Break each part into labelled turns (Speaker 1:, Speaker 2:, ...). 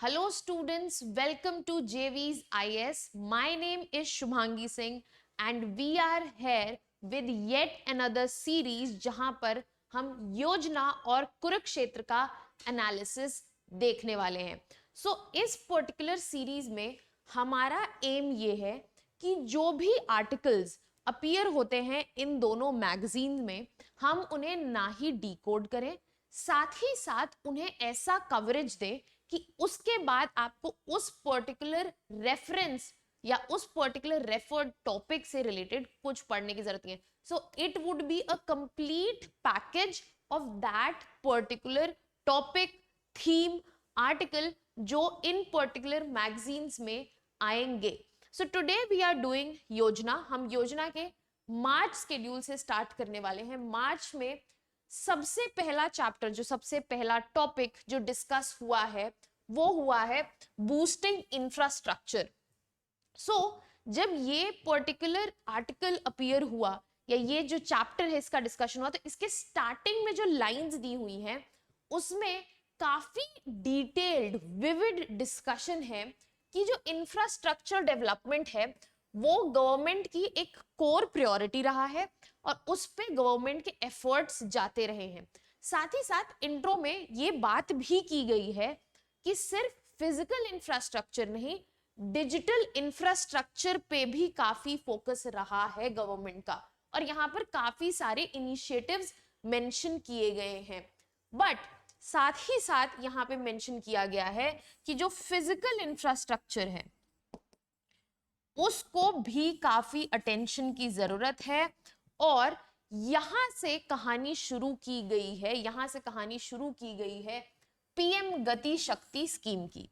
Speaker 1: Hello students, welcome to JV's IS. My name is Shubhangi Singh and we are here with yet another series जहां पर हम योजना और कुरुक्षेत्र का analysis देखने वाले हैं. इस पर्टिकुलर सीरीज में हमारा एम ये है कि जो भी आर्टिकल्स अपीयर होते हैं इन दोनों मैगजीन में हम उन्हें ना ही डिकोड करें, साथ ही साथ उन्हें ऐसा कवरेज दें कि उसके बाद आपको उस पर्टिकुलर रेफरेंस या उस पर्टिकुलर रेफर्ड टॉपिक से रिलेटेड कुछ पढ़ने की जरूरत नहीं है. So it would be a complete package of that particular topic, theme, article जो इन पर्टिकुलर मैगजीन्स में आएंगे. So today we are doing Yojana. हम योजना के मार्च शेड्यूल से स्टार्ट करने वाले हैं. मार्च में सबसे पहला चैप्टर, जो सबसे पहला टॉपिक जो डिस्कस हुआ है वो हुआ है बूस्टिंग इंफ्रास्ट्रक्चर. जब ये पर्टिकुलर आर्टिकल अपीयर हुआ या ये जो चैप्टर है इसका डिस्कशन हुआ, तो इसके स्टार्टिंग में जो लाइंस दी हुई हैं उसमें काफी डिटेल्ड विविड डिस्कशन है कि जो इंफ्रास्ट्रक्चर डेवलपमेंट है वो गवर्नमेंट की एक कोर प्रायोरिटी रहा है और उस पे गवर्नमेंट के एफर्ट्स जाते रहे हैं. साथ ही साथ इंट्रो में ये बात भी की गई है कि सिर्फ फिजिकल इंफ्रास्ट्रक्चर नहीं, डिजिटल इंफ्रास्ट्रक्चर पे भी काफी फोकस रहा है गवर्नमेंट का और यहाँ पर काफी सारे इनिशिएटिव्स मेंशन किए गए हैं. बट साथ ही साथ यहाँ पे मेंशन किया गया है कि जो फिजिकल इंफ्रास्ट्रक्चर है उसको भी काफी अटेंशन की जरूरत है और यहां से कहानी शुरू की गई है. यहां से कहानी शुरू की गई है पीएम गति शक्ति स्कीम की.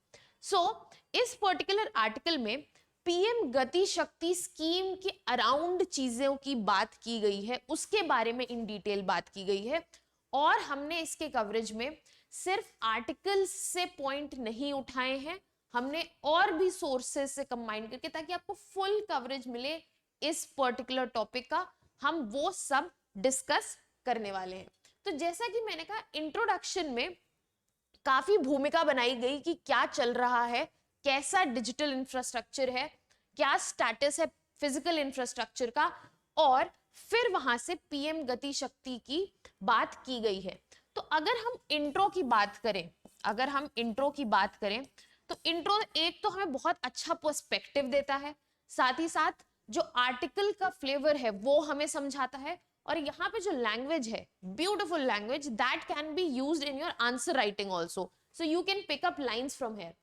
Speaker 1: इस पर्टिकुलर आर्टिकल में पीएम गति शक्ति स्कीम के अराउंड चीजों की बात की गई है, उसके बारे में इन डिटेल बात की गई है और हमने इसके कवरेज में सिर्फ आर्टिकल्स से पॉइंट नहीं उठाए हैं, हमने और भी सोर्सेस से कंबाइन करके, ताकि आपको फुल कवरेज मिले इस पर्टिकुलर टॉपिक का, हम वो सब डिस्कस करने वाले हैं. तो जैसा कि मैंने कहा इंट्रोडक्शन में काफी भूमिका बनाई गई कि क्या चल रहा है, कैसा डिजिटल इंफ्रास्ट्रक्चर है, क्या स्टेटस है फिजिकल इंफ्रास्ट्रक्चर का, और फिर वहां से पीएम गति शक्ति की बात की गई है. तो अगर हम इंट्रो की बात करें तो इंट्रो एक तो हमें बहुत अच्छा पर्सपेक्टिव देता है, साथ ही साथ जो आर्टिकल का फ्लेवर है वो हमें समझाता है और यहाँ पे जो लैंग्वेज है, beautiful language, that can be used in your answer writing also, so you can pick up lines from here.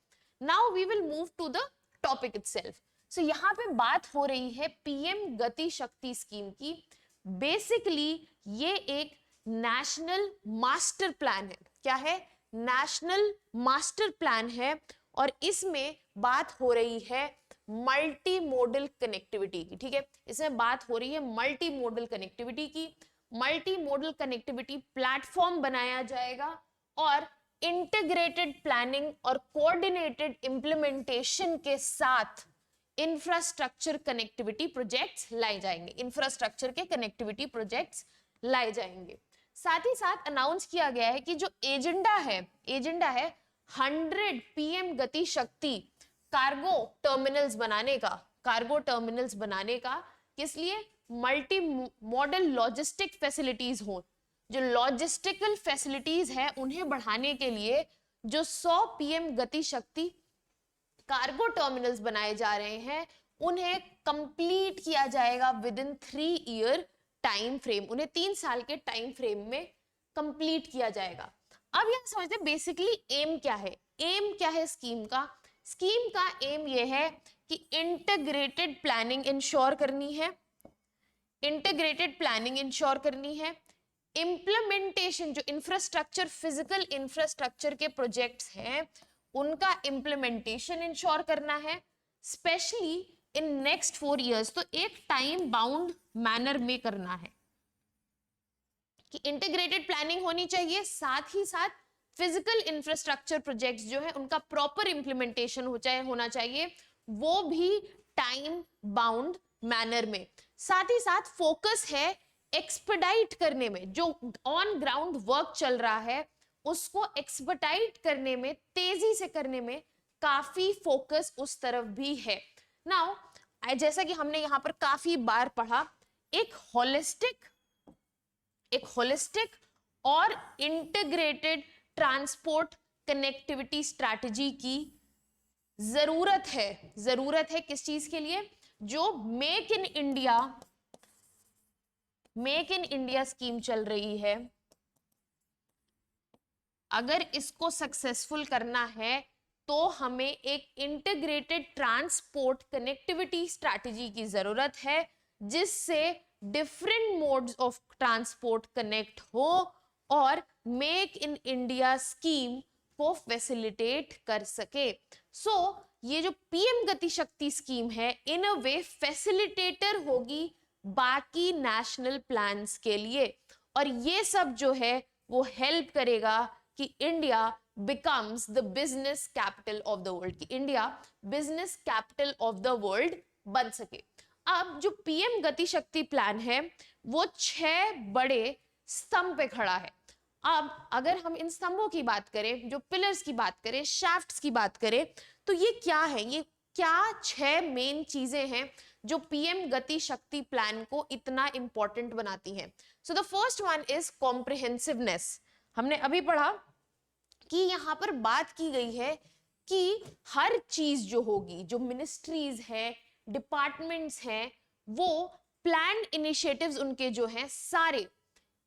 Speaker 1: Now we will move to the topic itself. So यहाँ पे बात हो रही है पीएम गति शक्ति स्कीम की. Basically ये एक नेशनल मास्टर प्लान है. क्या है? नेशनल मास्टर प्लान है और इसमें बात हो रही है मल्टी मोडल कनेक्टिविटी की. ठीक है, इसमें बात हो रही है मल्टी मोडल कनेक्टिविटी की. मल्टी मोडल कनेक्टिविटी प्लेटफॉर्म बनाया जाएगा और इंटीग्रेटेड प्लानिंग और कोऑर्डिनेटेड इंप्लीमेंटेशन के साथ इंफ्रास्ट्रक्चर कनेक्टिविटी प्रोजेक्ट्स लाए जाएंगे. इंफ्रास्ट्रक्चर के कनेक्टिविटी प्रोजेक्ट्स लाए जाएंगे. साथ ही साथ अनाउंस किया गया है कि जो एजेंडा है 100 पीएम गति शक्ति कार्गो टर्मिनल्स बनाने का. किस लिए? मल्टी मॉडल लॉजिस्टिक फैसिलिटीज हो, जो लॉजिस्टिकल फैसिलिटीज है उन्हें बढ़ाने के लिए जो 100 पीएम गति शक्ति कार्गो टर्मिनल्स बनाए जा रहे हैं उन्हें कंप्लीट किया जाएगा with in 3 year time frame. उन्हें 3 साल के टाइम फ्रेम में कंप्लीट किया जाएगा. अब यहां समझते हैं बेसिकली एम क्या है. एम क्या है स्कीम का? स्कीम का एम यह है कि इंटीग्रेटेड प्लानिंग इंश्योर करनी है. इंप्लीमेंटेशन, जो इंफ्रास्ट्रक्चर, फिजिकल इंफ्रास्ट्रक्चर के प्रोजेक्ट्स हैं उनका इंप्लीमेंटेशन इंश्योर करना है, स्पेशली इन नेक्स्ट 4 इयर्स. तो एक टाइम बाउंड मैनर में करना है कि इंटीग्रेटेड प्लानिंग होनी चाहिए, साथ ही साथ फिजिकल इंफ्रास्ट्रक्चर प्रोजेक्ट्स जो है उनका प्रॉपर इंप्लीमेंटेशन होना चाहिए, वो भी टाइम बाउंड मैनर में. साथ ही साथ फोकस है एक्सपेडाइट करने में, जो ऑन ग्राउंड वर्क चल रहा है उसको एक्सपेडाइट करने में, तेजी से करने में काफी फोकस उस तरफ भी है। नाउ जैसा कि हमने यहां पर काफी बार पढ़ा, एक होलिस्टिक और इंटीग्रेटेड ट्रांसपोर्ट कनेक्टिविटी स्ट्रैटेजी की जरूरत है किस चीज के लिए? जो मेक इन इंडिया स्कीम चल रही है, अगर इसको सक्सेसफुल करना है तो हमें एक इंटीग्रेटेड ट्रांसपोर्ट कनेक्टिविटी स्ट्रैटेजी की जरूरत है, जिससे different modes of transport connect हो और मेक इन इंडिया स्कीम को फैसिलिटेट कर सके। सो ये जो पीएम गति शक्ति स्कीम है, इन अ वे फैसिलिटेटर होगी बाकी नेशनल प्लान्स के लिए, और ये सब जो है वो हेल्प करेगा कि India becomes the business capital of the world, कि India business capital of the world बन सके। अब जो पीएम गति शक्ति प्लान है वो 6 बड़े स्तंभ पे खड़ा है। अब अगर हम इन स्तंभों की बात करें, जो पिलर्स की बात करें, शाफ्ट्स की बात करें, तो ये क्या है? ये क्या 6 मेन चीजें हैं जो पीएम गति शक्ति प्लान को इतना इंपॉर्टेंट बनाती हैं? So the first one is comprehensiveness. हमने अभी पढ़ा कि यहां पर बात की गई है कि हर चीज जो होगी, जो मिनिस्ट्रीज है, डिपार्टमेंट्स हैं, वो प्लान इनिशिएटिव्स उनके जो हैं सारे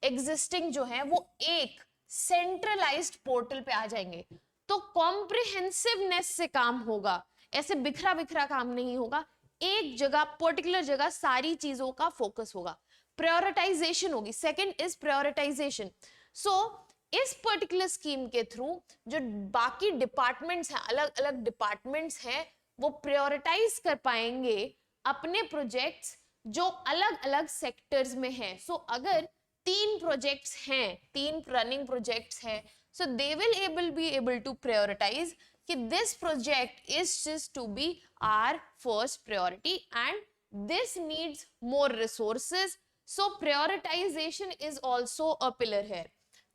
Speaker 1: एग्जिस्टिंग जो है वो एक सेंट्रलाइज्ड पोर्टल पे आ जाएंगे। तो कॉम्प्रिहेंसिवनेस से काम होगा, ऐसे बिखरा बिखरा काम नहीं होगा, एक जगह पर्टिकुलर जगह सारी चीजों का फोकस होगा। प्रायोरिटाइजेशन होगी। Second is prioritisation. सो इस पर्टिकुलर स्कीम के थ्रू जो बाकी डिपार्टमेंट्स हैं, अलग अलग डिपार्टमेंट्स हैं, वो प्रायोरिटाइज कर पाएंगे अपने प्रोजेक्ट्स जो अलग अलग सेक्टर्स में हैं। सो अगर 3 प्रोजेक्ट्स हैं, 3 रनिंग प्रोजेक्ट्स हैं, so they will be able to prioritize कि this project is just to be our first priority and this needs more resources, so prioritization is also a pillar here.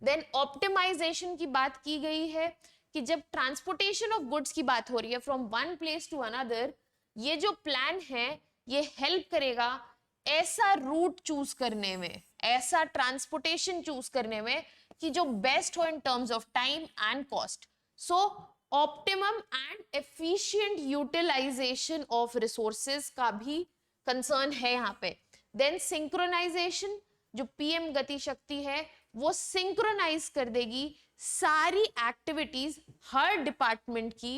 Speaker 1: Then optimization की बात की गई है कि जब transportation of goods की बात हो रही है from one place to another, ये जो प्लान है ये हेल्प करेगा ऐसा रूट चूज करने में, ऐसा ट्रांसपोर्टेशन चूज करने में कि जो बेस्ट हो in terms of time and cost. So optimum and efficient utilisation of resources का भी कंसर्न है यहाँ पे। देन सिंक्रोनाइजेशन, जो पीएम गति शक्ति है वो सिंक्रोनाइज कर देगी सारी एक्टिविटीज हर डिपार्टमेंट की,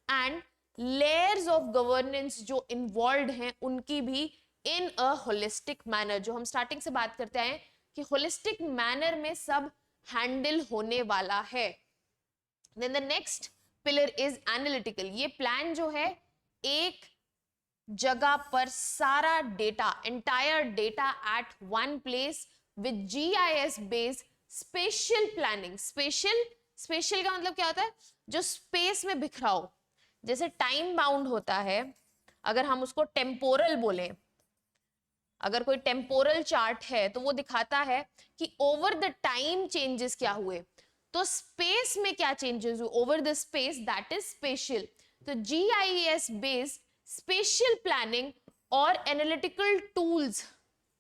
Speaker 1: एंड लेयर्स ऑफ गवर्नेंस जो इन्वॉल्व हैं उनकी भी इन अ होलिस्टिक मैनर। जो हम स्टार्टिंग से बात करते हैं कि होलिस्टिक मैनर में सब हैंडल होने वाला है। Then the next pillar is analytical. ये प्लान जो है एक जगह पर सारा data, entire data at one place with GIS based spatial planning. Spatial का मतलब क्या होता है? जो स्पेस में बिखरा हो, जैसे टाइम बाउंड होता है, अगर हम उसको टेम्पोरल बोलें, अगर कोई टेम्पोरल चार्ट है तो वो दिखाता है कि ओवर द टाइम चेंजेस क्या हुए, तो स्पेस में क्या चेंजेस हुए over the space, that is special. तो जीआईएस बेस्ड स्पेशल प्लानिंग और एनालिटिकल टूल्स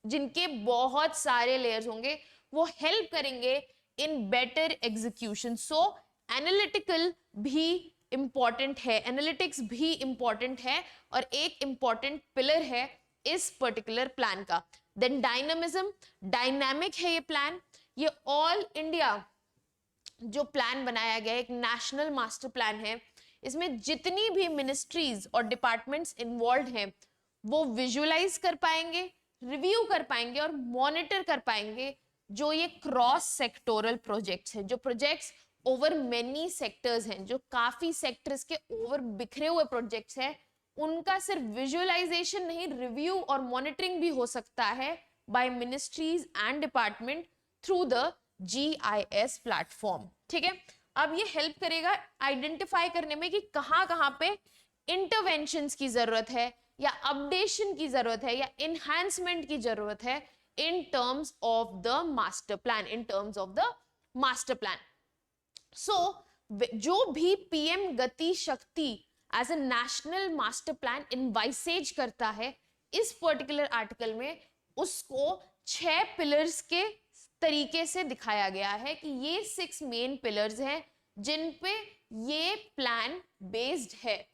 Speaker 1: जिनके बहुत सारे लेयर्स होंगे वो हेल्प करेंगे in better execution. So analytical भी इंपॉर्टेंट है, एनालिटिक्स भी इंपॉर्टेंट है और एक इंपॉर्टेंट पिलर है इस पर्टिकुलर प्लान का। देन डायनामिज्म, डायनामिक है ये प्लान। ये ऑल इंडिया जो प्लान बनाया गया है, एक नेशनल मास्टर प्लान है, इसमें जितनी भी मिनिस्ट्रीज और डिपार्टमेंट्स इन्वॉल्व हैं वो विजुअलाइज कर पाएंगे, रिव्यू कर पाएंगे और मॉनिटर कर पाएंगे जो ये क्रॉस सेक्टोरल प्रोजेक्ट्स हैं, जो प्रोजेक्ट्स ओवर मेनी सेक्टर्स हैं, जो काफी सेक्टर्स के ओवर बिखरे हुए प्रोजेक्ट्स हैं, उनका सिर्फ विजुअलाइजेशन नहीं, रिव्यू और मॉनिटरिंग भी हो सकता है by ministries and department through the GIS platform. ठीक है, अब ये हेल्प करेगा आइडेंटिफाई करने में कि कहाँ पे इंटरवेंशंस की जरूरत है या अपडेशन की जरूरत है या इनहैंसमेंट की जरूरत है in terms of the master plan, in terms of the master plan. So जो भी PM Gati Shakti as a national master plan envisages करता है, इस पर्टिकुलर आर्टिकल में उसको 6 पिलर्स के तरीके से दिखाया गया है कि ये 6 मेन पिलर्स हैं जिन पे ये प्लान बेस्ड है।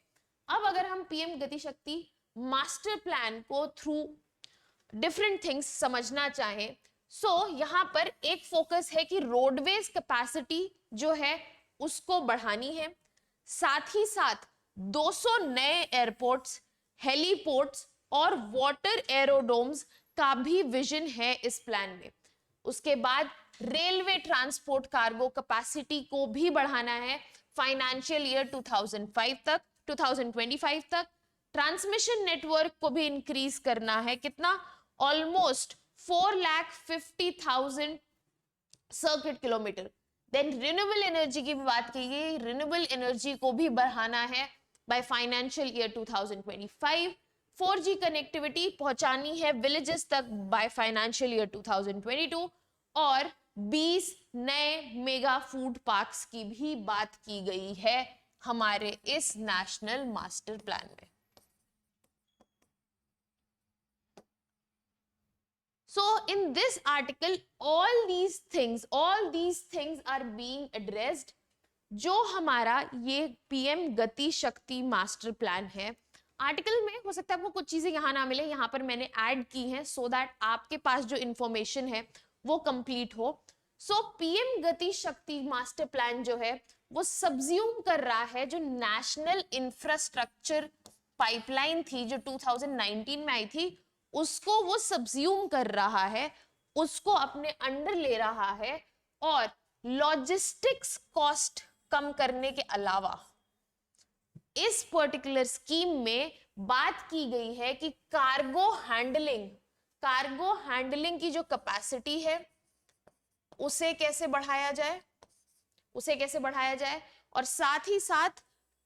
Speaker 1: अब अगर हम पीएम गति शक्ति मास्टर प्लान को थ्रू डिफरेंट थिंग्स समझना चाहें, यहां पर एक फोकस है कि रोडवेज कैपेसिटी जो है उसको बढ़ानी है, साथ ही साथ 200 नए एयरपोर्ट्स, हेलीपोर्ट्स और वाटर एरोड्रोम्स का भी विजन है इस प्लान में। उसके बाद रेलवे ट्रांसपोर्ट कार्गो कैपेसिटी को भी बढ़ाना है फाइनेंशियल ईयर 2025 तक। ट्रांसमिशन नेटवर्क को भी इंक्रीज करना है, कितना, almost 4,50,000 circuit kilometre. Then renewable energy की भी बात की गई, रिन्यूएबल एनर्जी को भी बढ़ाना है by financial year 2025। 4G connectivity पहुंचानी है विलेजेस तक बाय फाइनेंशियल ईयर 2022 और 20 नए मेगा फूड पार्क्स की भी बात की गई है हमारे इस नेशनल मास्टर प्लान में। So in this article all these things are being addressed। जो हमारा ये पीएम गति शक्ति मास्टर प्लान है, आर्टिकल में हो सकता है आपको कुछ चीजें यहाँ ना मिले, यहाँ पर मैंने ऐड की हैं सो दैट आपके पास जो इंफॉर्मेशन है वो कंप्लीट हो। सो पीएम गति शक्ति मास्टर प्लान जो है वो सब्ज्यूम कर रहा है जो नेशनल इंफ्रास्ट्रक्चर पाइपलाइन थी जो 2019 में आई थी, उसको वो सब्ज्यूम कर रहा है, उसको अपने अंडर ले रहा है और लॉजिस्टिक्स कॉस्ट कम करने के अलावा इस पर्टिकुलर स्कीम में बात की गई है कि कार्गो हैंडलिंग की जो कैपेसिटी है उसे कैसे बढ़ाया जाए और साथ ही साथ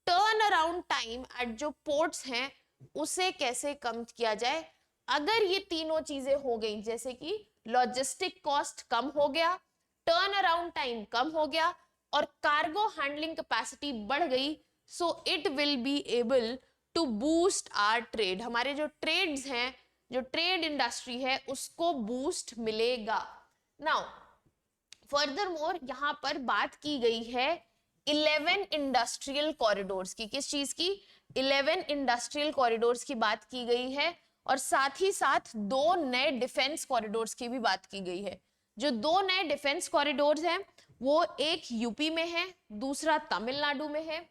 Speaker 1: टर्न अराउंड टाइम एट जो पोर्ट्स हैं उसे कैसे कम किया जाए। अगर ये तीनों चीजें हो गई, जैसे कि लॉजिस्टिक कॉस्ट कम हो गया, टर्न अराउंड टाइम कम हो गया और कार्गो हैंडलिंग कैपेसिटी बढ़ गई, so it will be able to boost our trade. हमारे जो ट्रेड्स हैं, जो ट्रेड इंडस्ट्री है, उसको बूस्ट मिलेगा। नाउ फर्दर मोर यहां पर बात की गई है 11 इंडस्ट्रियल कॉरिडोर्स की। किस चीज की? 11 इंडस्ट्रियल कॉरिडोर्स की बात की गई है और साथ ही साथ 2 नए डिफेंस कॉरिडोर्स की भी बात की गई है। जो 2 नए डिफेंस कॉरिडोर्स हैं वो एक यूपी में है, दूसरा तमिलनाडु में है।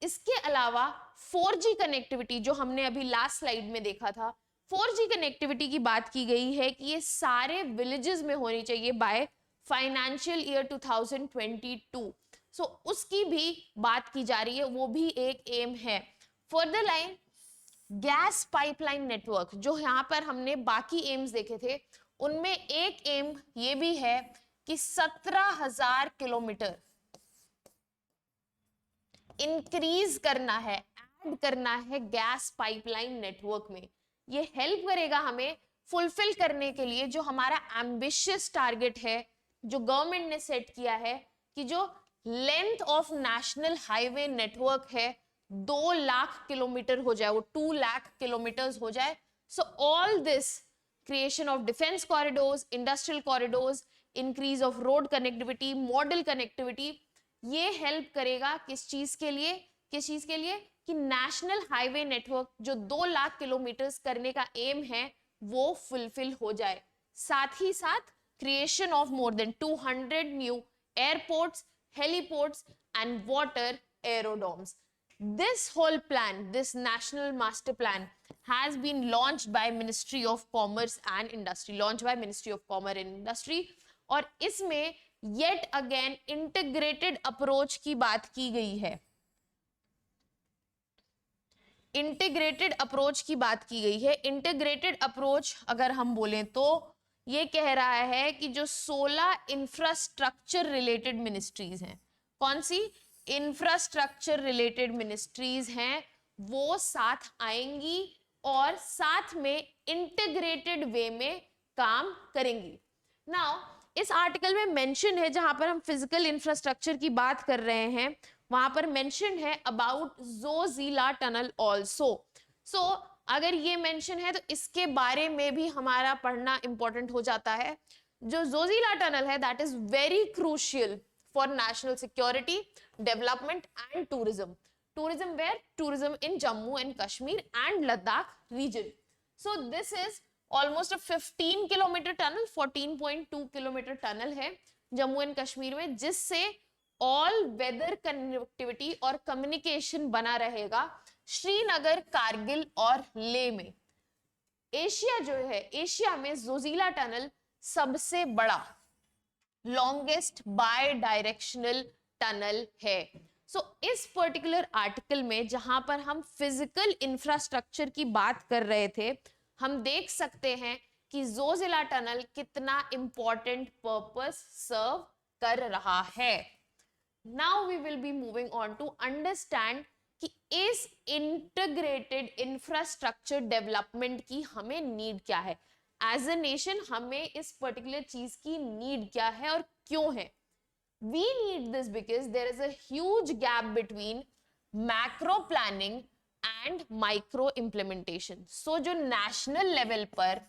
Speaker 1: इसके अलावा 4G कनेक्टिविटी जो हमने अभी लास्ट स्लाइड में देखा था, 4G कनेक्टिविटी की बात की गई है कि ये सारे विलेजेस में होनी चाहिए बाय फाइनेंशियल ईयर 2022। सो उसकी भी बात की जा रही है, वो भी एक एम है। Further line gas pipeline network, जो यहाँ पर हमने बाकी एम्स देखे थे उनमें एक एम ये भी है कि 17,000 किलोमीटर इंक्रीज करना है, ऐड करना है गैस पाइपलाइन नेटवर्क में। ये हेल्प करेगा हमें फुलफिल करने के लिए जो हमारा एम्बिशियस टारगेट है जो गवर्नमेंट ने सेट किया है कि जो length of national highway network है 2 लाख किलोमीटर हो जाए, वो 2 लाख किलोमीटर्स हो जाए। So all this creation of defence corridors, industrial corridors, increase of road connectivity, model connectivity, ये हेल्प करेगा किस चीज के लिए कि नेशनल हाईवे नेटवर्क जो 2 लाख किलोमीटर्स करने का एम है वो फुलफिल हो जाए। साथ ही साथ creation of more than 200 new airports, heliports and water aerodromes. This whole plan, this national master plan has been launched by Ministry of Commerce and Industry, और इसमें yet again integrated approach की बात की गई है। इंटीग्रेटेड अप्रोच अगर हम बोलें तो ये कह रहा है कि जो 16 इंफ्रास्ट्रक्चर रिलेटेड मिनिस्ट्रीज हैं, कौन सी इंफ्रास्ट्रक्चर रिलेटेड मिनिस्ट्रीज हैं, वो साथ आएंगी और साथ में इंटीग्रेटेड वे में काम करेंगी। नाउ इस आर्टिकल में मेंशन है, जहां पर हम फिजिकल इंफ्रास्ट्रक्चर की बात कर रहे हैं, वहां पर मेंशन है अबाउट जोजिला टनल ऑल्सो। सो अगर ये मेंशन है तो इसके बारे में भी हमारा पढ़ना इंपॉर्टेंट हो जाता है। जो जोजिला टनल है that is very crucial for national security, development and tourism. tourism where? Tourism in Jammu and Kashmir and Ladakh region. So this is almost a 15 kilometer tunnel, 14.2 kilometer tunnel है Jammu and Kashmir में, जिससे all weather connectivity और communication बना रहेगा श्रीनगर, कारगिल और लेह में। Asia जो है, एशिया में जोजिला टनल सबसे बड़ा लॉन्गेस्ट बाय डायरेक्शनल टनल है। इस पर्टिकुलर आर्टिकल में जहां पर हम फिजिकल इंफ्रास्ट्रक्चर की बात कर रहे थे, हम देख सकते हैं कि जोजिला टनल कितना इंपॉर्टेंट पर्पस सर्व कर रहा है। Now we will be moving on to understand कि इस इंटीग्रेटेड इंफ्रास्ट्रक्चर डेवलपमेंट की हमें नीड क्या है। एज अ नेशन हमें इस पर्टिकुलर चीज की नीड क्या है और क्यों है। We need this because there is a huge gap between macro planning and micro implementation. So जो national level पर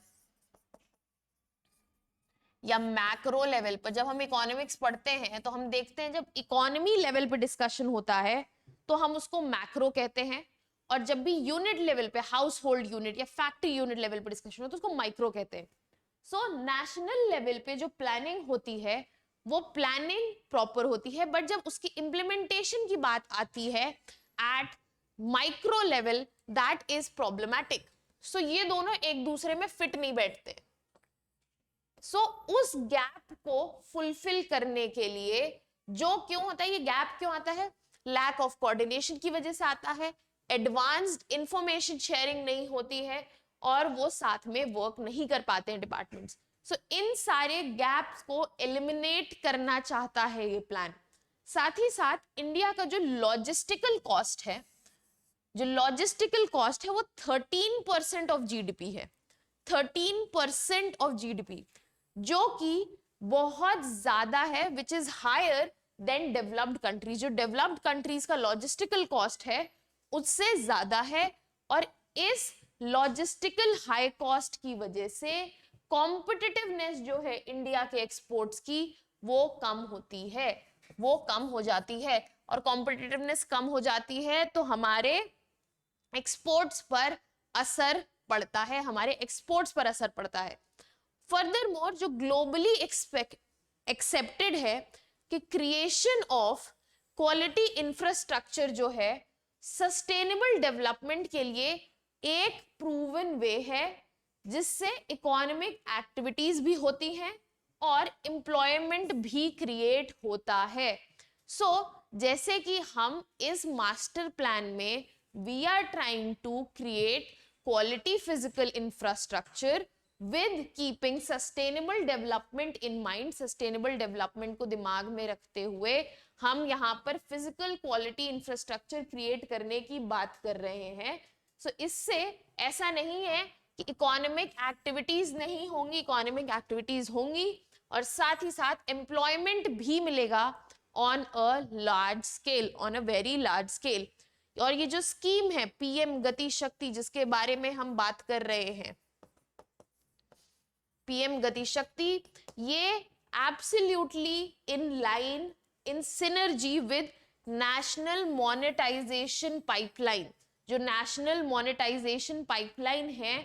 Speaker 1: या मैक्रो लेवल पर जब हम इकोनॉमिक्स पढ़ते हैं तो हम देखते हैं जब इकोनॉमी लेवल पे डिस्कशन होता है तो हम उसको मैक्रो कहते हैं, और जब भी यूनिट लेवल पे, हाउस होल्ड यूनिट या फैक्ट्री यूनिट लेवल पे डिस्कशन हो तो उसको माइक्रो कहते हैं। सो नेशनल लेवल पे जो प्लानिंग होती है वो प्लानिंग प्रॉपर होती है, बट जब उसकी इम्प्लीमेंटेशन की बात आती है at micro level that is problematic. So ये दोनों एक दूसरे में फिट नहीं बैठते। सो उस गैप को फुलफिल करने के लिए जो क्यों होता है, ये गैप क्यों आता है, लैक ऑफ कोऑर्डिनेशन की वजह से आता है, एडवांस्ड इंफॉर्मेशन शेयरिंग नहीं होती है और वो साथ में वर्क नहीं कर पाते हैं डिपार्टमेंट्स। सो इन सारे गैप्स को एलिमिनेट करना चाहता है ये प्लान। साथ ही साथ इंडिया का जो लॉजिस्टिकल कॉस्ट है, जो लॉजिस्टिकल कॉस्ट है वो 13% ऑफ जीडीपी है, 13% ऑफ जीडीपी, जो कि बहुत ज्यादा है, which is higher than developed countries. जो डेवलप्ड कंट्रीज का लॉजिस्टिकल कॉस्ट है उससे ज्यादा है, और इस लॉजिस्टिकल हाई कॉस्ट की वजह से कॉम्पिटिटिवनेस जो है इंडिया के एक्सपोर्ट्स की वो कम होती है, वो कम हो जाती है, और कॉम्पिटिटिवनेस कम हो जाती है तो हमारे एक्सपोर्ट्स पर असर पड़ता है, हमारे एक्सपोर्ट्स पर असर पड़ता है। फर्दरमोर जो ग्लोबली एक्सेप्टेड है कि क्रिएशन ऑफ क्वालिटी इंफ्रास्ट्रक्चर जो है सस्टेनेबल डेवलपमेंट के लिए एक प्रूवन वे है, जिससे इकोनॉमिक एक्टिविटीज भी होती हैं और एम्प्लॉयमेंट भी क्रिएट होता है। सो जैसे कि हम इस मास्टर प्लान में we are trying to create quality physical infrastructure with keeping sustainable development in mind. Sustainable development को दिमाग में रखते हुए हम यहाँ पर फिजिकल क्वालिटी इंफ्रास्ट्रक्चर क्रिएट करने की बात कर रहे हैं। सो इससे ऐसा नहीं है कि इकोनॉमिक एक्टिविटीज नहीं होंगी, इकोनॉमिक एक्टिविटीज होंगी और साथ ही साथ एम्प्लॉयमेंट भी मिलेगा on a large scale, on a very large scale. और ये जो स्कीम है पीएम गति शक्ति जिसके बारे में हम बात कर रहे हैं, पीएम गति शक्ति, ये absolutely in line, in synergy with national monetisation pipeline. जो नेशनल मोनेटाइजेशन पाइपलाइन है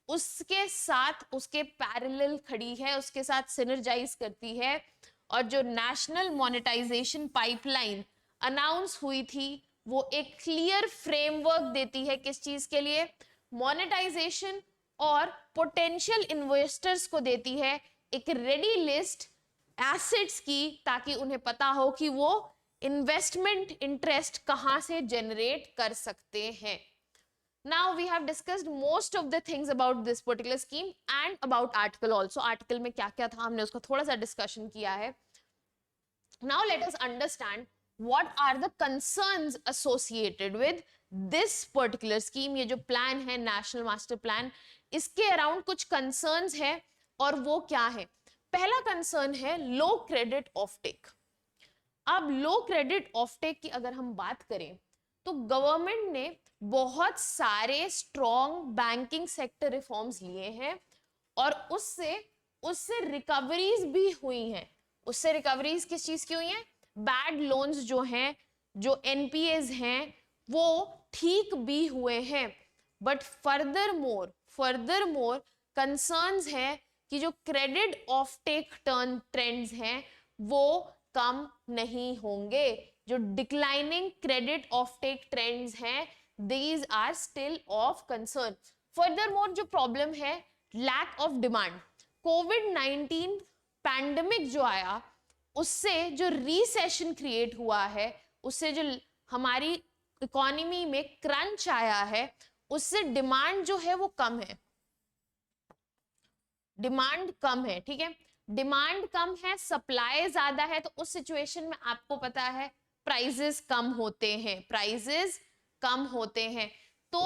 Speaker 1: उसके साथ, उसके पैरेलल खड़ी है, उसके साथ सिनर्जाइज करती है। और जो नेशनल मोनेटाइजेशन पाइपलाइन अनाउंस हुई थी वो एक क्लियर फ्रेमवर्क देती है किस चीज के लिए, मोनेटाइजेशन, और पोटेंशियल इन्वेस्टर्स को देती है एक रेडी लिस्ट एसेट्स की, ताकि उन्हें पता हो कि वो इन्वेस्टमेंट इंटरेस्ट कहां से जनरेट कर सकते हैं। Now we have discussed most of the things about this particular scheme and about article also. Article में क्या क्या था हमने उसका थोड़ा सा डिस्कशन किया है। Now let us understand what are the concerns associated with this particular scheme। ये जो प्लान है नेशनल मास्टर प्लान, इसके अराउंड कुछ कंसर्न्स है और वो क्या है। पहला कंसर्न है लो क्रेडिट ऑफ टेक। अब लो क्रेडिट ऑफटेक की अगर हम बात करें तो गवर्नमेंट ने बहुत सारे स्ट्रॉन्ग बैंकिंग सेक्टर रिफॉर्म्स लिए हैं और उससे उससे रिकवरीज भी हुई हैं। उससे रिकवरीज किस चीज की हुई हैं? बैड लोन्स जो हैं, जो एनपीएज हैं, वो ठीक भी हुए हैं। बट फर्दर मोर कंसर्न्स हैं कि जो credit offtake turn trends हैं वो कम नहीं होंगे। जो declining credit offtake trends हैं, these are still of concern. Furthermore जो प्रॉब्लम है, लैक ऑफ डिमांड। कोविड-19 पैंडेमिक जो आया, उससे जो रिसेशन क्रिएट हुआ है, उससे जो हमारी इकोनॉमी में क्रंच आया है, उससे डिमांड जो है वो कम है। डिमांड कम है, ठीक है, डिमांड कम है, सप्लाई ज्यादा है, तो उस सिचुएशन में आपको पता है प्राइजेस कम होते हैं, प्राइजेस कम होते हैं। तो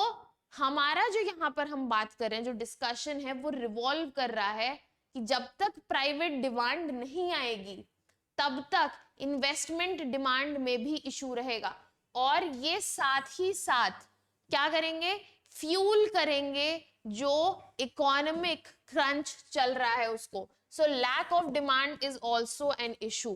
Speaker 1: हमारा जो यहाँ पर हम बात कर रहे हैं, जो डिस्कशन है वो रिवॉल्व कर रहा है कि जब तक प्राइवेट डिमांड नहीं आएगी तब तक इन्वेस्टमेंट डिमांड में भी इशू रहेगा, और ये साथ ही साथ क्या करेंगे? फ्यूल करेंगे जो इकोनॉमिक क्रंच चल रहा है उसको। So lack of demand is also an issue.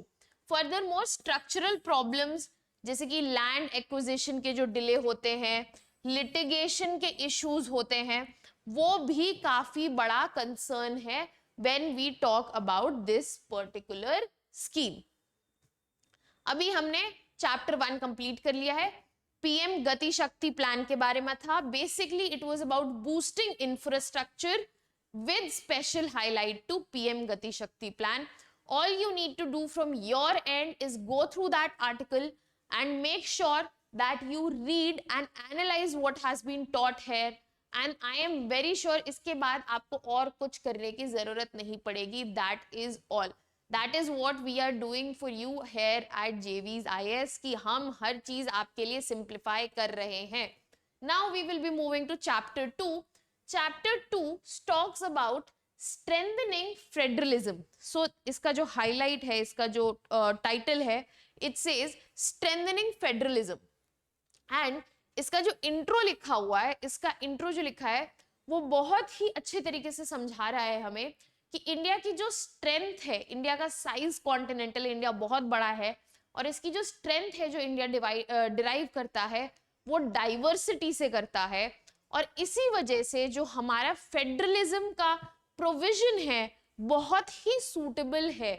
Speaker 1: Furthermore structural problems जैसे कि लैंड एक्विजिशन के जो डिले होते हैं, लिटिगेशन के इश्यूज होते हैं, वो भी काफी बड़ा कंसर्न है when we talk about this particular scheme. अभी हमने चैप्टर 1 कंप्लीट कर लिया है। पीएम गति शक्ति प्लान के बारे में था। Basically it was about boosting infrastructure with special highlight to PM Gati Shakti plan. All you need to do from your end is go through that article and make sure that you read and analyze what has been taught here. And I am very sure इसके बाद आपको और कुछ करने की जरूरत नहीं पड़ेगी. That is all. That is what we are doing for you here at JV's IS, कि हम हर चीज आपके लिए simplify कर रहे हैं. Now we will be moving to chapter 2. Chapter 2 talks about strengthening federalism. So इसका जो highlight है, इसका जो title है, it says strengthening federalism. And इसका जो intro लिखा हुआ है, इसका intro जो लिखा है वो बहुत ही अच्छे तरीके से समझा रहा है हमें कि इंडिया की जो स्ट्रेंथ है, इंडिया का साइज कॉन्टिनेंटल इंडिया बहुत बड़ा है, और इसकी जो स्ट्रेंथ है जो इंडिया डिराइव करता है वो डाइवर्सिटी से करता है, और इसी वजह से जो हमारा फेडरलिज्म का प्रोविजन है बहुत ही सूटेबल है।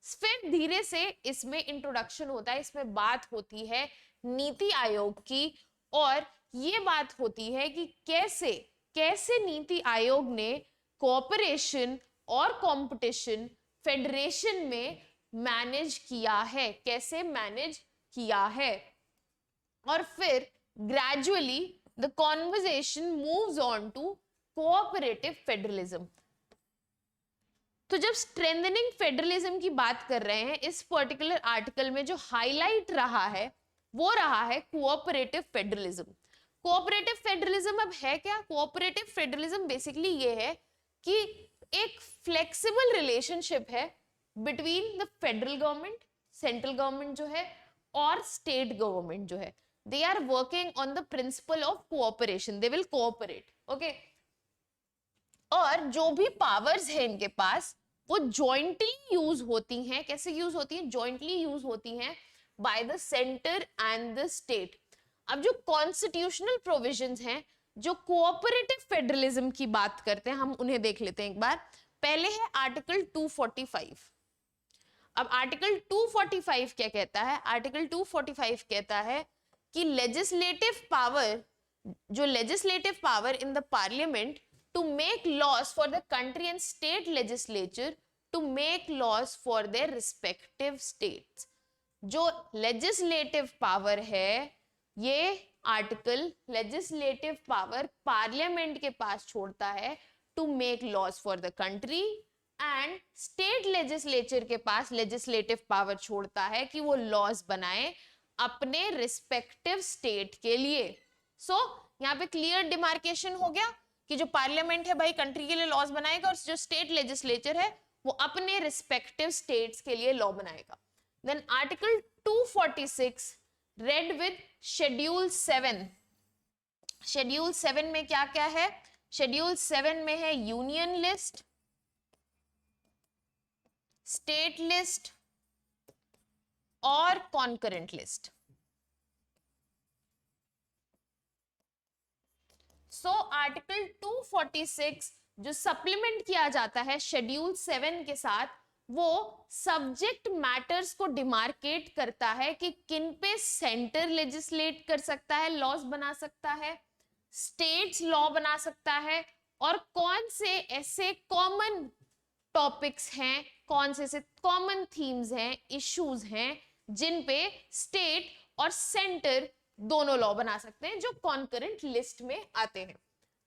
Speaker 1: फिर धीरे से इसमें इंट्रोडक्शन होता है, इसमें बात होती है नीति आयोग की, और ये बात होती है कि कैसे कैसे नीति आयोग ने कोऑपरेशन और कंपटीशन फेडरेशन में मैनेज किया है, कैसे मैनेज किया है, और फिर gradually the conversation moves on to cooperative federalism. तो जब strengthening federalism की बात कर रहे हैं, इस पर्टिकुलर आर्टिकल में जो हाईलाइट रहा है वो रहा है cooperative federalism. cooperative federalism अब है क्या? cooperative federalism बेसिकली ये है कि एक फ्लेक्सिबल रिलेशनशिप है between the federal government, central government जो है, और स्टेट गवर्नमेंट जो है. They are working on the principle of cooperation. They will cooperate. Okay. और जो भी पावर्स है इनके पास वो jointly यूज होती हैं. कैसे यूज होती हैं? jointly यूज होती हैं by the center and the state. अब जो कॉन्स्टिट्यूशनल प्रोविजंस हैं जो कोऑपरेटिव फेडरलिज्म की बात करते हैं, हम उन्हें देख लेते हैं एक बार. पहले है आर्टिकल 245. अब आर्टिकल 245 क्या कहता है? आर्टिकल 245 कहता है कि लेजिस्लेटिव पावर, जो legislative power in the parliament to make laws for the country and state legislature to make laws for their respective states. जो लेजिस्लेटिव पावर है, ये आर्टिकल लेजिस्लेटिव पावर पार्लियामेंट के पास छोड़ता है to make laws for the country, and state legislature के पास legislative power छोड़ता है कि वो लॉज बनाए अपने रिस्पेक्टिव स्टेट के लिए. सो यहाँ पे क्लियर डिमार्केशन हो गया कि जो पार्लियामेंट है भाई कंट्री के लिए लॉज बनाएगा, और जो स्टेट लेजिस्लेचर है वो अपने रिस्पेक्टिव स्टेट्स के लिए लॉ बनाएगा. Then Article 246 read with Schedule 7. Schedule 7 में क्या क्या है? Schedule 7 में है यूनियन लिस्ट, स्टेट लिस्ट और कॉन्करेंट लिस्ट. सो आर्टिकल 246 जो सप्लीमेंट किया जाता है शेड्यूल 7 के साथ, वो सब्जेक्ट मैटर्स को डिमार्केट करता है कि किन पे सेंटर लेजिस्लेट कर सकता है, लॉज बना सकता है, स्टेट्स लॉ बना सकता है, और कौन से ऐसे कॉमन टॉपिक्स हैं, कौन से कॉमन थीम्स हैं, इश्यूज हैं जिन पे स्टेट और सेंटर दोनों लॉ बना सकते हैं, जो कॉन्करेंट लिस्ट में आते हैं.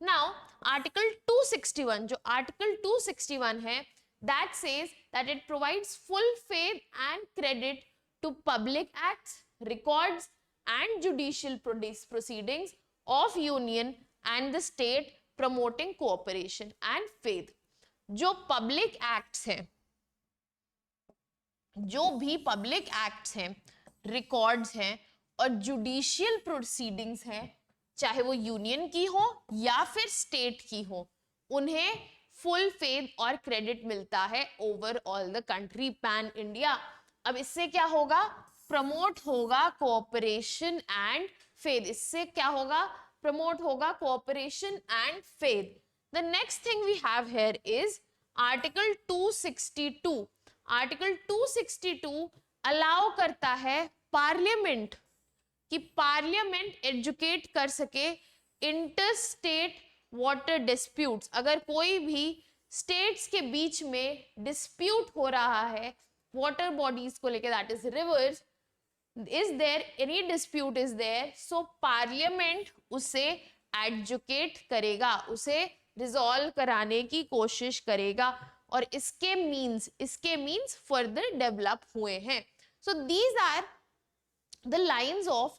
Speaker 1: नाउ आर्टिकल 261, जो आर्टिकल 261 है, that says that it provides full faith and credit to public acts, records and judicial proceedings of union and the state promoting cooperation and faith. जो पब्लिक एक्ट्स हैं, जो भी public acts हैं, records हैं और judicial proceedings हैं, चाहे वो यूनियन की हो या फिर स्टेट की हो, उन्हें फुल फेथ और क्रेडिट मिलता है overall the country, pan India. अब इससे क्या होगा? प्रमोट होगा कोऑपरेशन एंड फेथ. इससे क्या होगा? प्रमोट होगा cooperation and faith. The next thing we have here is Article 262. Article 262 allow करता है पार्लियामेंट कि पार्लियामेंट एजुकेट कर सके इंटरस्टेट वाटर डिस्प्यूट्स. अगर कोई भी स्टेट्स के बीच में डिस्प्यूट हो रहा है वाटर बॉडीज को लेकर, that is reverse, is there any dispute is there, so parliament उसे एजुकेट करेगा, उसे रिजॉल्व कराने की कोशिश करेगा, और इसके मीन्स फर्दर डेवलप हुए हैं. So these are the lines of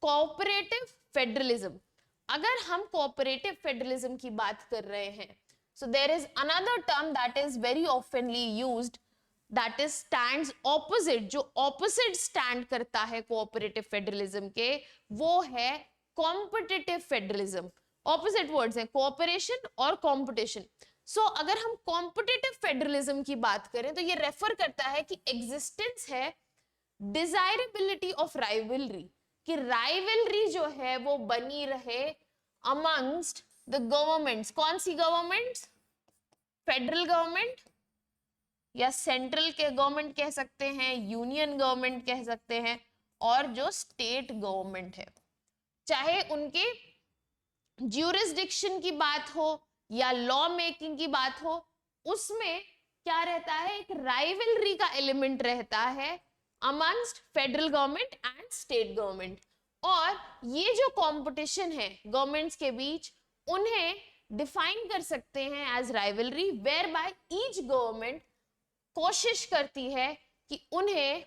Speaker 1: cooperative federalism. अगर हम कोऑपरेटिव फेडरलिज्म की बात कर रहे हैं, so there is another term that is very oftenly used, that is stands opposite. जो ऑपोजिट स्टैंड करता है कोऑपरेटिव फेडरलिज्म के, वो है कॉम्पिटिटिव फेडरलिज्म. ऑपोजिट वर्ड्स हैं, कोऑपरेशन और कंपटीशन. सो अगर हम कॉम्पिटिटिव फेडरलिज्म की बात करें तो ये रेफर करता है कि एग्जिस्टेंस है डिजायरेबिलिटी ऑफ राइवलरी, कि राइवलरी जो है वो बनी रहे अमंगस्ट द गवर्नमेंट्स. कौन सी गवर्नमेंट्स? फेडरल गवर्नमेंट या सेंट्रल के गवर्नमेंट कह सकते हैं, यूनियन गवर्नमेंट कह सकते हैं, और जो स्टेट गवर्नमेंट है, चाहे उनके ज्यूरिसडिक्शन की बात हो या लॉ मेकिंग की बात हो, उसमें क्या रहता है? एक राइवलरी का एलिमेंट रहता है amongst federal government and state government. और ये जो कंपटीशन है गवर्नमेंट्स के बीच, उन्हें डिफाइन कर सकते हैं as rivalry, whereby each government कोशिश करती है कि उन्हें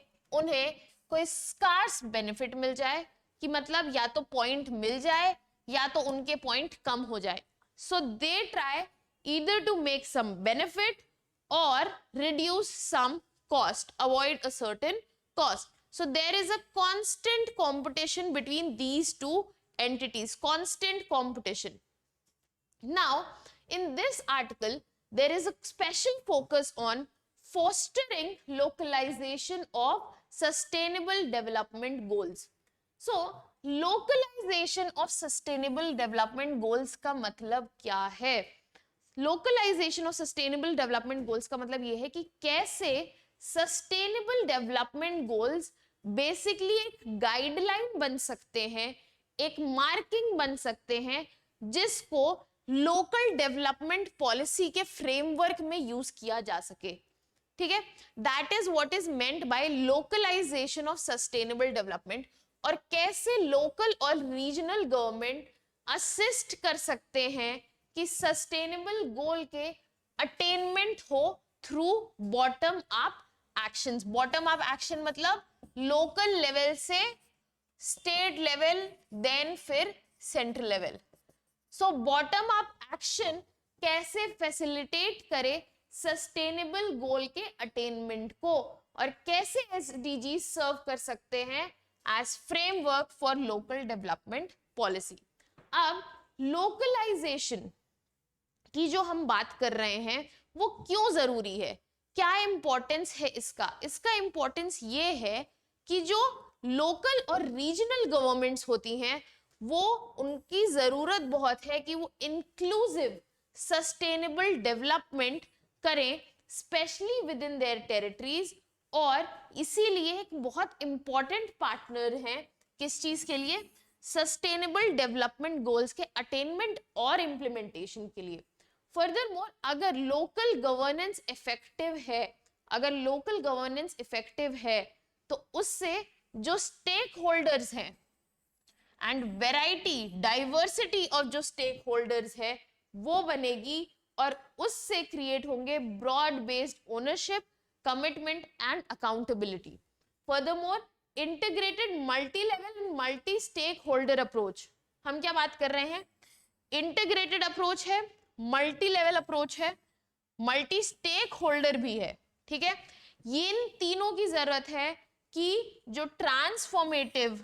Speaker 1: कोई स्कार्स बेनिफिट मिल जाए, कि मतलब या तो पॉइंट मिल जाए या तो उनके पॉइंट कम हो जाए. So they try either to make some benefit और reduce some cost, avoid a certain cost. So there is a constant competition between these two entities, constant competition. Now, in this article, there is a special focus on fostering localization of sustainable development goals. So, localization of sustainable development goals का मतलब क्या है? Localization of sustainable development goals का मतलब ये है कि कैसे sustainable development goals बेसिकली एक गाइडलाइन बन सकते हैं, एक मार्किंग बन सकते हैं, जिसको लोकल डेवलपमेंट पॉलिसी के फ्रेमवर्क में यूज किया जा सके. ठीक है, that is what is meant by localisation of sustainable development. और कैसे लोकल और रीजनल गवर्नमेंट असिस्ट कर सकते हैं कि सस्टेनेबल गोल के अटेनमेंट हो through bottom up actions. Bottom up action मतलब लोकल लेवल से स्टेट लेवल, देन फिर central level. So bottom up action कैसे फैसिलिटेट करे सस्टेनेबल गोल के अटेनमेंट को, और कैसे एसडीजी सर्व कर सकते हैं as framework for local development policy. अब लोकलाइजेशन की जो हम बात कर रहे हैं वो क्यों जरूरी है, क्या इंपॉर्टेंस है इसका? इसका इंपॉर्टेंस ये है कि जो लोकल और रीजनल गवर्नमेंट्स होती हैं वो उनकी जरूरत बहुत है कि वो इंक्लूसिव सस्टेनेबल डेवलपमेंट करें specially with in their territories, और इसीलिए एक बहुत इंपॉर्टेंट पार्टनर है किस चीज के लिए? सस्टेनेबल डेवलपमेंट गोल्स के अटेनमेंट और इंप्लीमेंटेशन के लिए। फर्दरमोर अगर लोकल गवर्नेंस इफेक्टिव है, अगर लोकल गवर्नेंस इफेक्टिव है तो उससे जो स्टेक होल्डर्स हैं एंड वेराइटी डाइवर्सिटी ऑफ जो स्टेक होल्डर्स है वो बनेगी, और उससे क्रिएट होंगे broad based ownership, commitment and accountability. Furthermore integrated multi level and multi stakeholder approach, हम क्या बात कर रहे हैं? इंटीग्रेटेड अप्रोच है, मल्टी लेवल अप्रोच है, मल्टी स्टेक होल्डर भी है, ठीक है। ये इन तीनों की जरूरत है कि जो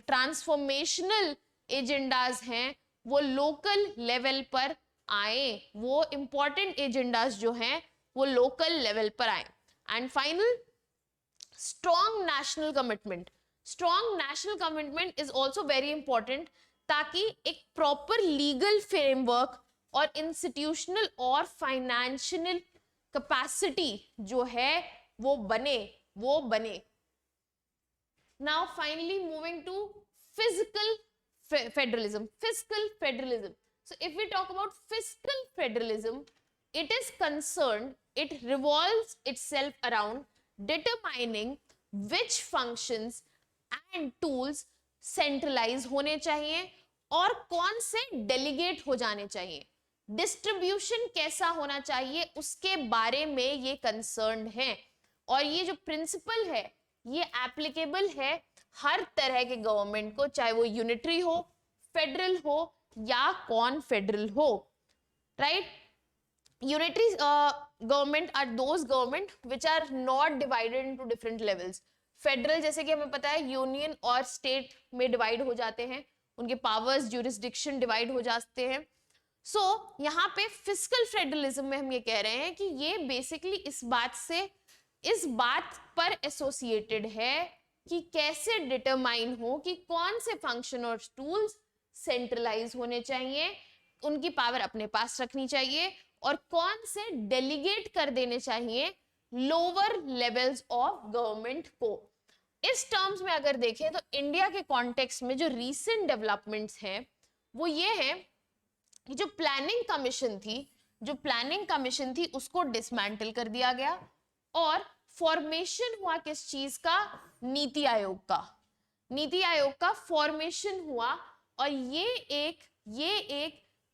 Speaker 1: ट्रांसफॉर्मेशनल एजेंडाज हैं वो लोकल लेवल पर आए, वो इंपॉर्टेंट एजेंडाज जो हैं वो लोकल लेवल पर आए। And final, strong national commitment. Strong national commitment is also very important, ताकि एक प्रॉपर लीगल फ्रेमवर्क और इंस्टीट्यूशनल और फाइनेंशियल कैपेसिटी जो है वो बने। Now finally moving to fiscal federalism. Fiscal federalism. So if we talk about fiscal federalism, it is concerned, it revolves itself around determining which functions and tools centralize होने चाहिए और कौन से delegate हो जाने चाहिए, डिस्ट्रीब्यूशन कैसा होना चाहिए उसके बारे में ये कंसर्न है। और ये जो प्रिंसिपल है ये एप्लीकेबल है हर तरह के गवर्नमेंट को, चाहे वो यूनिटरी हो, फेडरल हो या कॉन्फेडरल हो, right. Unitary government are those government which are not divided into different levels. Federal जैसे कि हमें पता है यूनियन और स्टेट में डिवाइड हो जाते हैं, उनके पावर्स ज्यूरिसडिक्शन डिवाइड हो जाते हैं। सो यहाँ पे फिस्कल फेडरलिज्म में हम ये कह रहे हैं कि ये बेसिकली इस बात पर एसोसिएटेड है कि कैसे डिटरमाइन हो कि कौन से फंक्शन और टूल्स सेंट्रलाइज होने चाहिए, उनकी पावर अपने पास रखनी चाहिए, और कौन से डेलीगेट कर देने चाहिए लोअर लेवल्स ऑफ गवर्नमेंट को। इस टर्म्स में अगर देखें तो इंडिया के कॉन्टेक्स्ट में जो रीसेंट डेवलपमेंट्स हैं वो ये है कि जो प्लानिंग कमीशन थी उसको डिसमेंटल कर दिया गया और फॉर्मेशन हुआ किस चीज का? नीति आयोग का फॉर्मेशन हुआ। और ये एक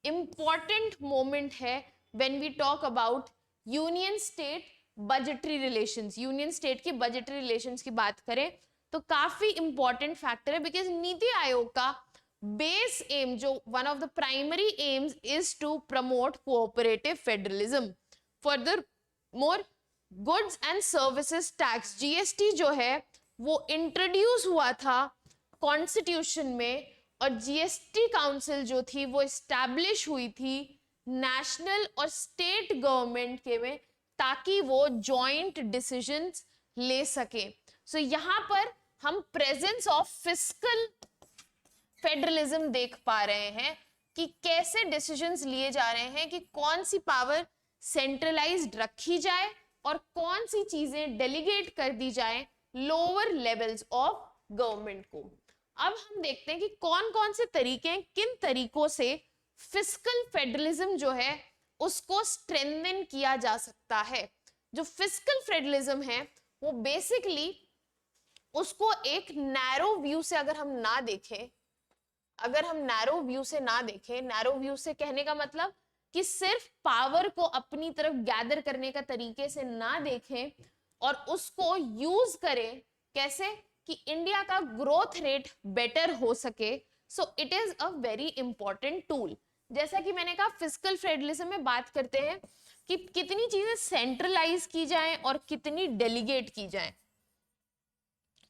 Speaker 1: इंपॉर्टेंट मोमेंट है when we talk about union state budgetary relations. Union state की बजटरी रिलेशंस की बात करें तो काफी इंपॉर्टेंट फैक्टर है, बिकॉज नीति आयोग का बेस एम, जो one of the primary aims is to promote cooperative federalism. Furthermore goods and services tax, GST जो है वो इंट्रोड्यूस हुआ था कॉन्स्टिट्यूशन में, और जीएसटी काउंसिल जो थी वो एस्टैब्लिश हुई थी नेशनल और स्टेट गवर्नमेंट के में, ताकि वो जॉइंट डिसीजंस ले सके। सो यहाँ पर हम प्रेजेंस ऑफ फिस्कल फेडरलिज्म देख पा रहे हैं कि कैसे डिसीजंस लिए जा रहे हैं कि कौन सी पावर सेंट्रलाइज्ड रखी जाए और कौन सी चीजें डेलीगेट कर दी जाए लोअर लेवल्स ऑफ गवर्नमेंट को। अब हम देखते हैं कि कौन कौन से तरीके, किन तरीकों से फिस्कल फेडरलिज्म जो है उसको स्ट्रेंथन किया जा सकता है। जो फिस्कल फेडरलिज्म है वो बेसिकली उसको एक नैरो व्यू से अगर हम नैरो व्यू से कहने का मतलब कि सिर्फ पावर को अपनी तरफ गैदर करने का तरीके से ना देखें और उसको यूज करें कैसे कि इंडिया का ग्रोथ रेट बेटर हो सके। So it is a very important tool. जैसा कि मैंने कहा फिस्कल फेडरलिज्म में बात करते हैं कि कितनी चीजें सेंट्रलाइज की जाएं और कितनी डेलीगेट की जाएं।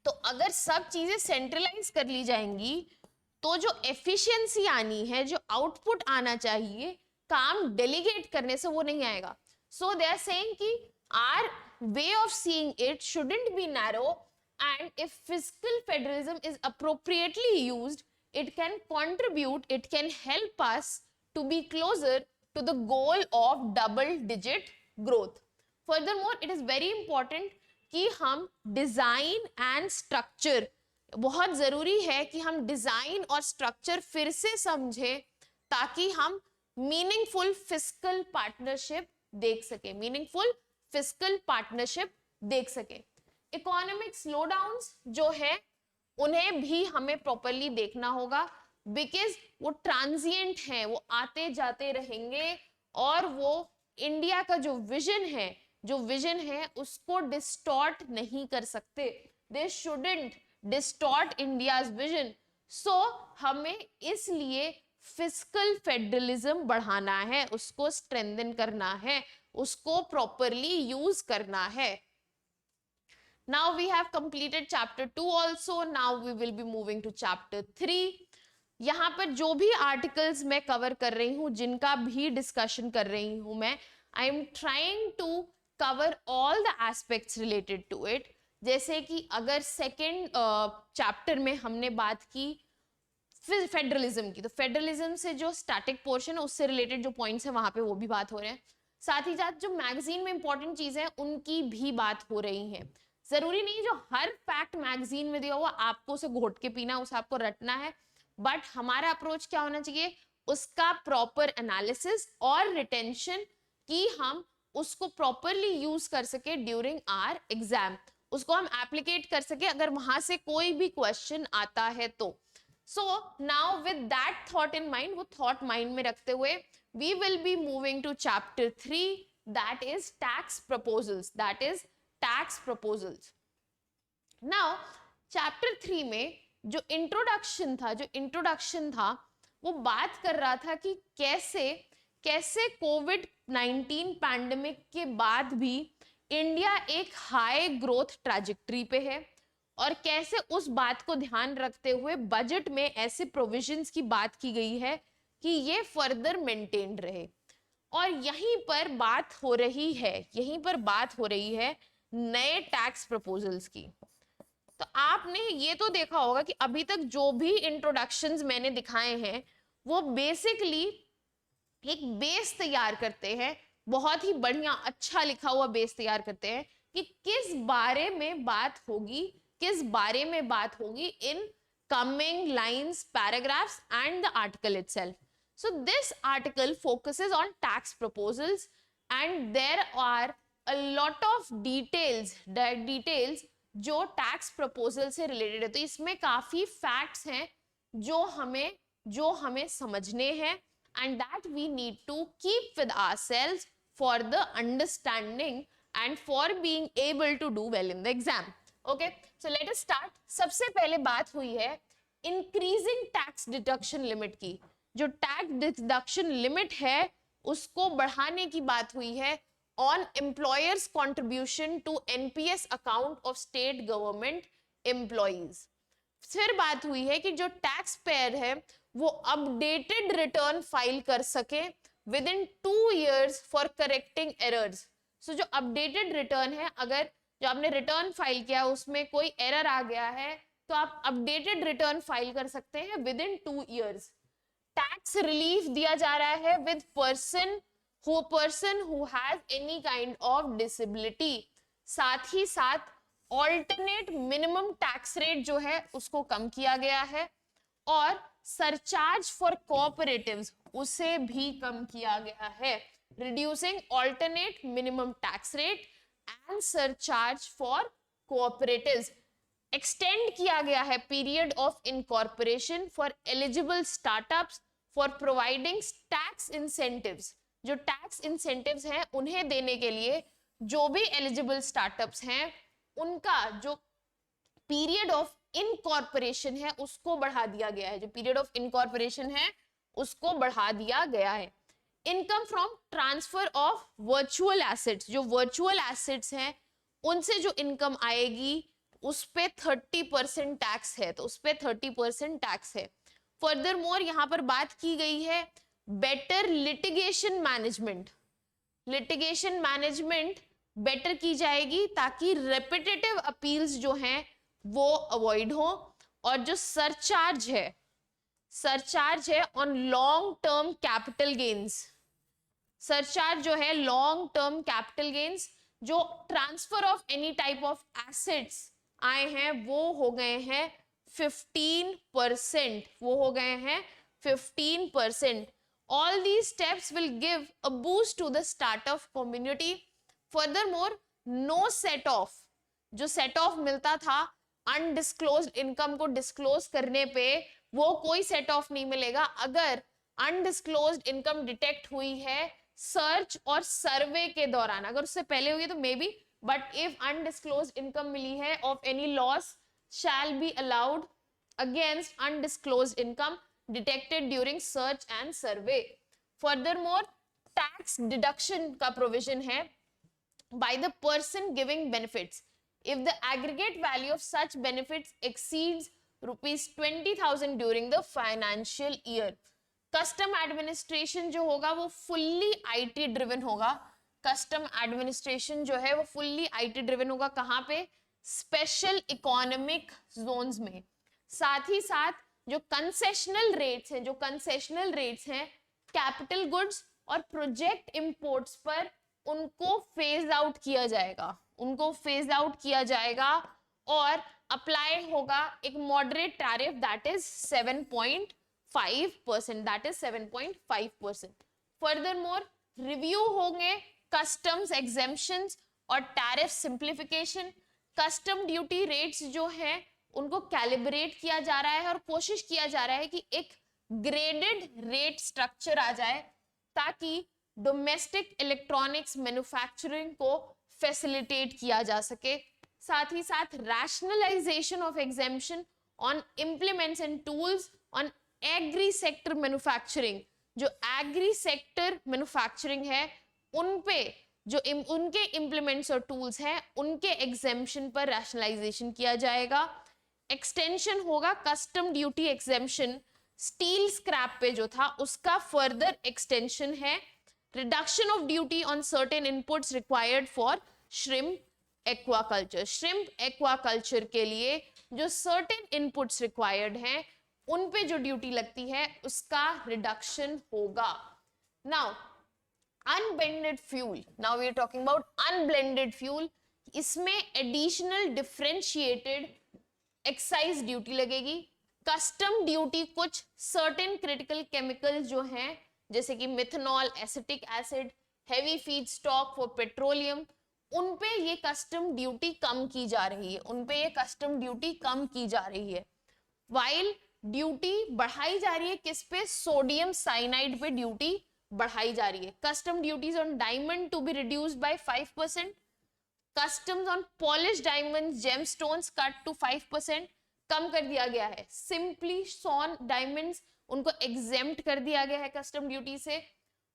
Speaker 1: तो अगर सब चीजें सेंट्रलाइज कर ली जाएंगी तो जो एफिशिएंसी आनी है, जो आउटपुट आना चाहिए काम डेलीगेट करने से, वो नहीं आएगा. सो दे आर सेइंग कि our way of seeing it shouldn't be narrow, and if fiscal federalism is appropriately used, it can contribute, it can help us to be closer to the goal of double digit growth. Furthermore, it is very important कि हम design and structure, बहुत जरूरी है कि हम design और structure फिर से समझें ताकि हम मीनिंगफुल फिस्कल पार्टनरशिप देख सके, मीनिंगफुल फिस्कल पार्टनरशिप देख सके. इकोनॉमिक स्लोडाउन्स जो है उन्हें भी हमें प्रॉपरली देखना होगा, बिकॉज वो ट्रांजिएंट हैं, वो आते जाते रहेंगे और वो इंडिया का जो विजन है उसको डिस्टॉर्ट नहीं कर सकते. They shouldn't distort India's vision. So हमें इसलिए फिस्कल फेडरलिज्म बढ़ाना है, उसको स्ट्रेंथन करना है, उसको प्रॉपरली यूज करना है. Now we have completed chapter 2 also. Now we will be moving to chapter 3. यहाँ पर जो भी आर्टिकल्स मैं कवर कर रही हूँ, जिनका भी डिस्कशन कर रही हूँ मैं, I am trying to cover all the aspects related to it. जैसे कि अगर सेकेंड चैप्टर में हमने बात की फेडरलिज्म की, तो फेडरलिज्म से जो स्टैटिक पोर्शन है उससे रिलेटेड जो पॉइंट्स है वहां पे वो भी बात हो रहे हैं. साथ ही साथ जो मैगजीन में इंपॉर्टेंट चीजें हैं उनकी भी बात हो रही है. जरूरी नहीं जो हर फैक्ट मैगजीन में दिया हुआ आपको उसे घोट के पीना, उसे आपको रटना है, बट हमारा अप्रोच क्या होना चाहिए, उसका प्रॉपर एनालिसिस और रिटेंशन, कि हम उसको प्रॉपरली यूज कर सके ड्यूरिंग आवर एग्जाम, उसको हम एप्लीकेट कर सके अगर वहां से कोई भी क्वेश्चन आता है तो. So now with that thought in mind, वो थॉट माइंड में रखते हुए we will be moving to chapter 3, that is tax proposals, that is tax proposals. Now chapter 3 में जो इंट्रोडक्शन था वो बात कर रहा था कि कैसे कोविड-19 पैंडेमिक के बाद भी इंडिया एक हाई ग्रोथ ट्रैजेक्टरी पे है, और कैसे उस बात को ध्यान रखते हुए बजट में ऐसे प्रोविजंस की बात की गई है कि ये फर्दर मेंटेन रहे. और यहीं पर बात हो रही है नए टैक्स प्रपोजल्स की. तो आपने ये तो देखा होगा कि अभी तक जो भी इंट्रोडक्शंस मैंने दिखाए हैं वो बेसिकली एक बेस तैयार करते हैं, बहुत ही बढ़िया अच्छा लिखा हुआ बेस तैयार करते हैं कि किस बारे में बात होगी इन coming lines, paragraphs and the article itself. So this article focuses on tax proposals and there are a lot of details जो tax proposal से related है. तो इसमें काफी facts हैं जो हमें समझने हैं and that we need to keep with ourselves for the understanding and for being able to do well in the exam. Okay, so let us start. सबसे पहले बात हुई है increasing tax deduction limit की. जो tax deduction limit है उसको बढ़ाने की बात हुई है on employers contribution to NPS account of state government employees. फिर बात हुई है कि जो टैक्स पेयर है वो अपडेटेड रिटर्न फाइल कर सके within 2 years for correcting errors. So जो अपडेटेड रिटर्न है, अगर जो आपने रिटर्न फाइल किया उसमें कोई एरर आ गया है तो आप अपडेटेड रिटर्न फाइल कर सकते हैं with in 2 years. Tax relief दिया जा रहा है with person who has any kind of disability. साथ ही साथ ऑल्टरनेट मिनिमम टैक्स रेट जो है उसको कम किया गया है और सरचार्ज फॉर कोऑपरेटिव्स उसे भी कम किया गया है. Reducing alternate minimum tax rate and surcharge for cooperatives. Extend किया गया है period of incorporation for eligible startups for providing tax incentives. जो टैक्स इंसेंटिव्स हैं उन्हें देने के लिए जो भी एलिजिबल स्टार्टअप्स हैं उनका जो पीरियड ऑफ इनकॉर्पोरेशन है उसको बढ़ा दिया गया है. जो पीरियड ऑफ इनकॉर्पोरेशन है उसको बढ़ा दिया गया है. Income from transfer of virtual assets, जो वर्चुअल एसेट्स हैं उनसे जो इनकम आएगी उस पे 30% टैक्स है, तो उस पे 30% टैक्स है। फर्दर मोर यहाँ पर बात की गई है better litigation management. Litigation management better की जाएगी ताकि रेपिटेटिव अपील्स जो हैं वो अवॉइड हो। और जो सरचार्ज है on long term capital gains, surcharge जो है लॉन्ग टर्म कैपिटल गेन्स, जो transfer of any type of assets आए हैं वो हो गए हैं 15%, वो हो गए हैं 15%। All these steps will give a boost to the startup community. Furthermore, no set off, जो set off मिलता था undisclosed income को disclose करने पे, वो कोई set off नहीं मिलेगा अगर undisclosed income detect हुई है सर्च और सर्वे के दौरान। अगर उससे पहले हुई तो may be, but if undisclosed income मिली है of any loss shall be allowed against undisclosed income detected during search and survey. Furthermore, tax deduction का provision है by the person giving benefits if the aggregate value of such benefits exceeds rupees 20,000 during the financial year. Custom administration जो होगा वो fully IT driven होगा। Custom administration जो है वो fully IT driven होगा। कहाँ पे? स्पेशल इकोनॉमिक जोन्स में। साथ ही साथ जो कंसेशनल रेट्स हैं कैपिटल गुड्स और प्रोजेक्ट इंपोर्ट्स पर, उनको फेज आउट किया जाएगा और अप्लाई होगा एक moderate tariff that is 7.5%। Furthermore review होंगे कस्टम्स एग्जेम्पशंस और tariff simplification. Custom duty rates जो है उनको कैलिब्रेट किया जा रहा है और कोशिश किया जा रहा है कि एक ग्रेडेड रेट स्ट्रक्चर आ जाए ताकि डोमेस्टिक इलेक्ट्रॉनिक्स मैन्युफैक्चरिंग को फैसिलिटेट किया जा सके। साथ ही साथ rationalisation of exemption on implements and tools on agri sector manufacturing. जो एग्री सेक्टर मैन्युफैक्चरिंग है उन पे जो उनके इम्प्लीमेंट्स और टूल्स हैं उनके एग्जेम्पशन पर रैशनलाइजेशन किया जाएगा। एक्सटेंशन होगा custom duty exemption steel scrap पे जो था उसका फर्दर एक्सटेंशन है। Reduction of duty on certain inputs required for shrimp aquaculture के लिए जो सर्टेन इनपुट्स रिक्वायर्ड हैं उन पे जो ड्यूटी लगती है उसका रिडक्शन होगा। Now unblended fuel, now we are talking about unblended fuel. इसमें एडिशनल डिफरेंशिएटेड एक्साइज ड्यूटी लगेगी। कस्टम ड्यूटी कुछ सर्टेन क्रिटिकल केमिकल्स जो हैं जैसे कि methanol, acetic acid, heavy feedstock for petroleum, उन पे ये कस्टम ड्यूटी कम की जा रही है। वाइल ड्यूटी बढ़ाई जा रही है किस पे? सोडियम साइनाइड पे ड्यूटी बढ़ाई जा रही है। Custom duties on diamond to be reduced by 5%। Customs on polish diamonds, gemstones cut to 5%, कम कर दिया गया है। सिंपली सॉन डायमंड्स उनको एग्जेम्प्ट कर दिया गया है कस्टम ड्यूटी से।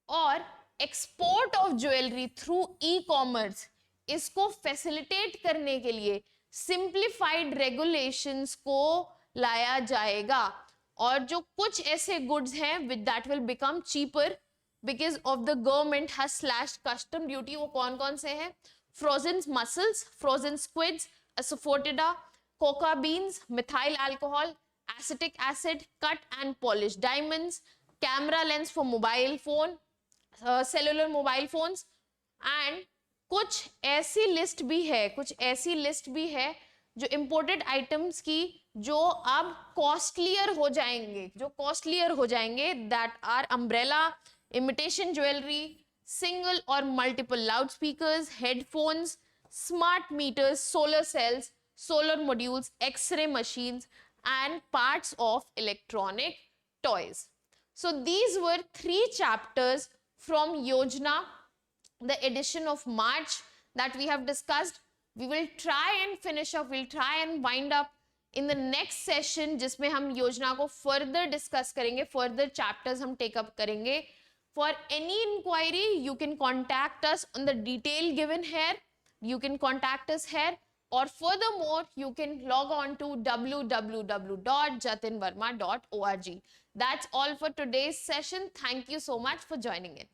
Speaker 1: और export of jewellery through e commerce, इसको फैसिलिटेट करने के लिए सिंप्लीफाइड रेगुलेशंस को लाया जाएगा। और जो कुछ ऐसे गुड्स हैं with that will become cheaper because of the government has slashed custom duty, वो कौन कौन से हैं? Frozen mussels, frozen squids, asafoetida, cocoa beans, methyl alcohol, acetic acid, cut and polished diamonds, camera lens for mobile phone, cellular mobile phones, and कुछ ऐसी list भी है जो इंपोर्टेड आइटम्स की जो अब कॉस्टलियर हो जाएंगे that are umbrella, imitation jewellery, single और multiple loud speakers, headphones, smart meters, solar cells, solar modules, X ray machines and parts of electronic toys. So these were 3 chapters from Yojana, the edition of March that we have discussed. We will try and wind up in the next session जिसमें हम योजना को further discuss करेंगे, further chapters हम take up करेंगे. For any inquiry, you can contact us on the detail given here. You can contact us here. or furthermore, you can log on to www.jatinvarma.org. That's all for today's session. Thank you so much for joining in.